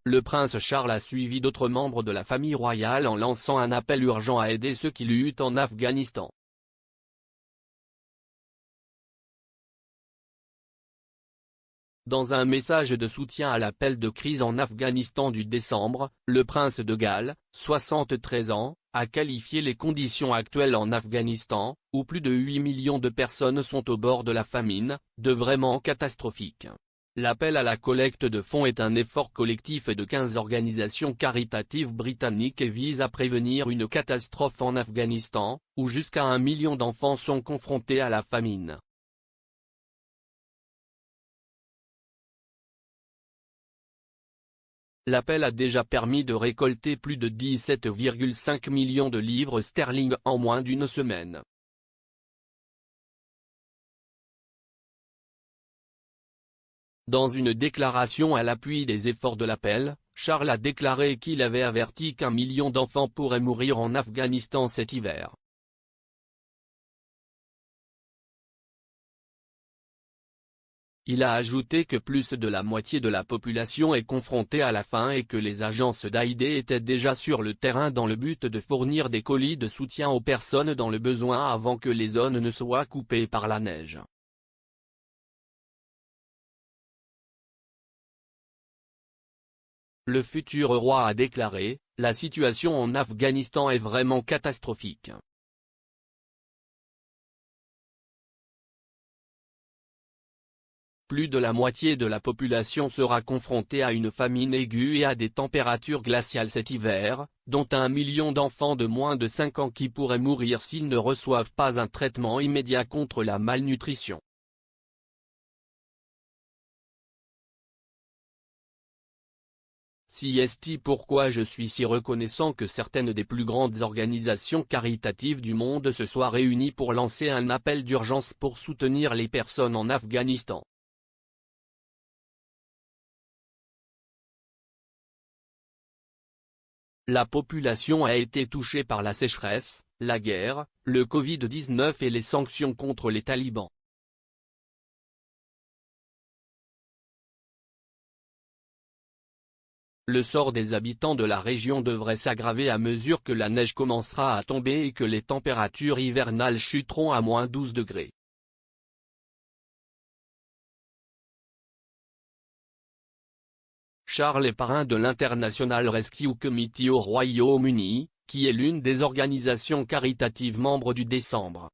le prince Charles a suivi d'autres membres de la famille royale en lançant un appel urgent à aider ceux qui luttent en Afghanistan. Dans un message de soutien à l'appel de crise en Afghanistan du décembre, le prince de Galles, 73 ans, a qualifié les conditions actuelles en Afghanistan, où plus de 8 millions de personnes sont au bord de la famine, de vraiment catastrophiques. L'appel à la collecte de fonds est un effort collectif de 15 organisations caritatives britanniques et vise à prévenir une catastrophe en Afghanistan, où jusqu'à 1 million d'enfants sont confrontés à la famine. L'appel a déjà permis de récolter plus de 17,5 millions de livres sterling en moins d'une semaine. Dans une déclaration à l'appui des efforts de l'appel, Charles a déclaré qu'il avait averti qu'1 million d'enfants pourraient mourir en Afghanistan cet hiver. Il a ajouté que plus de la moitié de la population est confrontée à la faim et que les agences d'aide étaient déjà sur le terrain dans le but de fournir des colis de soutien aux personnes dans le besoin avant que les zones ne soient coupées par la neige. Le futur roi a déclaré, « La situation en Afghanistan est vraiment catastrophique. Plus de la moitié de la population sera confrontée à une famine aiguë et à des températures glaciales cet hiver, dont 1 million d'enfants de moins de 5 ans qui pourraient mourir s'ils ne reçoivent pas un traitement immédiat contre la malnutrition. » C'est pourquoi je suis si reconnaissant que certaines des plus grandes organisations caritatives du monde se soient réunies pour lancer un appel d'urgence pour soutenir les personnes en Afghanistan. La population a été touchée par la sécheresse, la guerre, le Covid-19 et les sanctions contre les talibans. Le sort des habitants de la région devrait s'aggraver à mesure que la neige commencera à tomber et que les températures hivernales chuteront à -12 degrés. Charles est parrain de l'International Rescue Committee au Royaume-Uni, qui est l'une des organisations caritatives membres du décembre.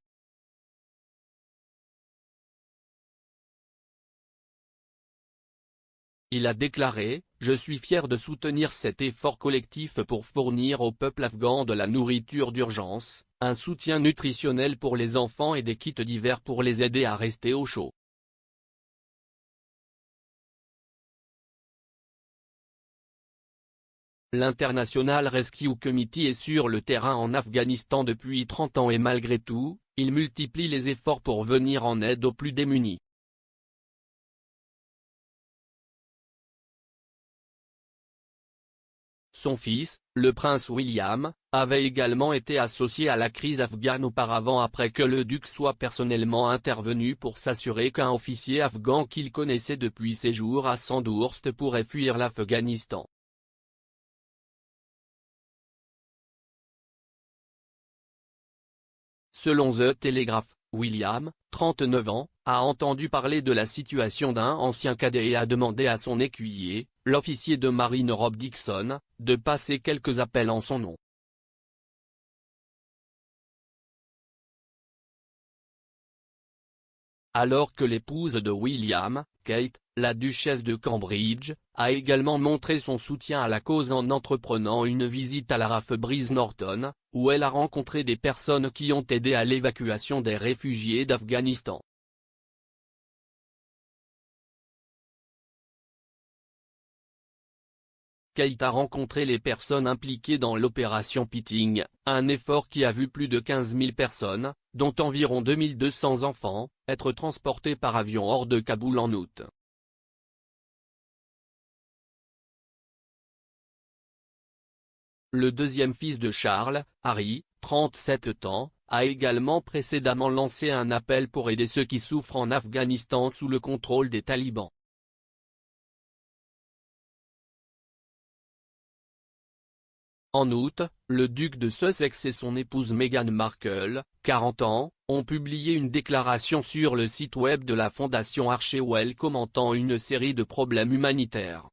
Il a déclaré, « Je suis fier de soutenir cet effort collectif pour fournir au peuple afghan de la nourriture d'urgence, un soutien nutritionnel pour les enfants et des kits d'hiver pour les aider à rester au chaud. » L'International Rescue Committee est sur le terrain en Afghanistan depuis 30 ans et malgré tout, il multiplie les efforts pour venir en aide aux plus démunis. Son fils, le prince William, avait également été associé à la crise afghane auparavant après que le duc soit personnellement intervenu pour s'assurer qu'un officier afghan qu'il connaissait depuis ses jours à Sandhurst pourrait fuir l'Afghanistan. Selon The Telegraph, William, 39 ans, a entendu parler de la situation d'un ancien cadet et a demandé à son écuyer, l'officier de marine Rob Dixon, de passer quelques appels en son nom. Alors que l'épouse de William, Kate, la duchesse de Cambridge, a également montré son soutien à la cause en entreprenant une visite à la RAF Breeze Norton, où elle a rencontré des personnes qui ont aidé à l'évacuation des réfugiés d'Afghanistan. Kate a rencontré les personnes impliquées dans l'opération Pitting, un effort qui a vu plus de 15 000 personnes, dont environ 2200 enfants, être transportés par avion hors de Kaboul en août. Le deuxième fils de Charles, Harry, 37 ans, a également précédemment lancé un appel pour aider ceux qui souffrent en Afghanistan sous le contrôle des talibans. En août, le duc de Sussex et son épouse Meghan Markle, 40 ans, ont publié une déclaration sur le site web de la fondation Archewell commentant une série de problèmes humanitaires.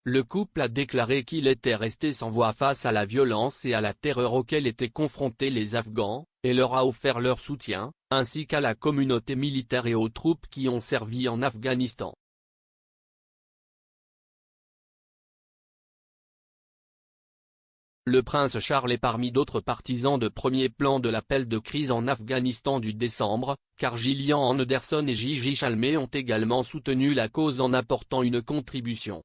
Le couple a déclaré qu'il était resté sans voix face à la violence et à la terreur auxquelles étaient confrontés les Afghans, et leur a offert leur soutien, ainsi qu'à la communauté militaire et aux troupes qui ont servi en Afghanistan. Le prince Charles est parmi d'autres partisans de premier plan de l'appel de crise en Afghanistan du décembre, car Gillian Anderson et Gigi Chalmers ont également soutenu la cause en apportant une contribution.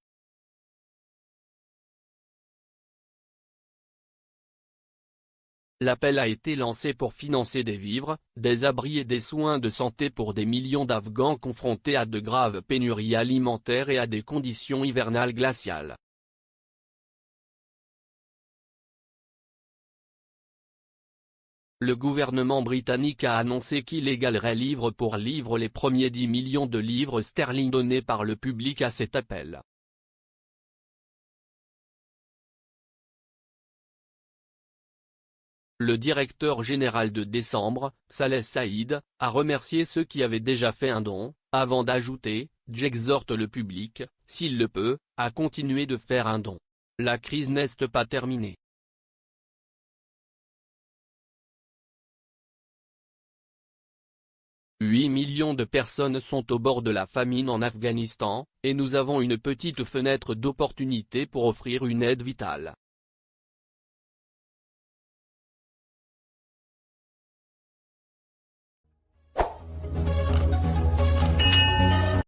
L'appel a été lancé pour financer des vivres, des abris et des soins de santé pour des millions d'Afghans confrontés à de graves pénuries alimentaires et à des conditions hivernales glaciales. Le gouvernement britannique a annoncé qu'il égalerait livre pour livre les premiers 10 millions de livres sterling donnés par le public à cet appel. Le directeur général de Décembre, Saleh Saïd, a remercié ceux qui avaient déjà fait un don, avant d'ajouter « J'exhorte le public, s'il le peut, à continuer de faire un don. La crise n'est pas terminée. » 8 millions de personnes sont au bord de la famine en Afghanistan, et nous avons une petite fenêtre d'opportunité pour offrir une aide vitale.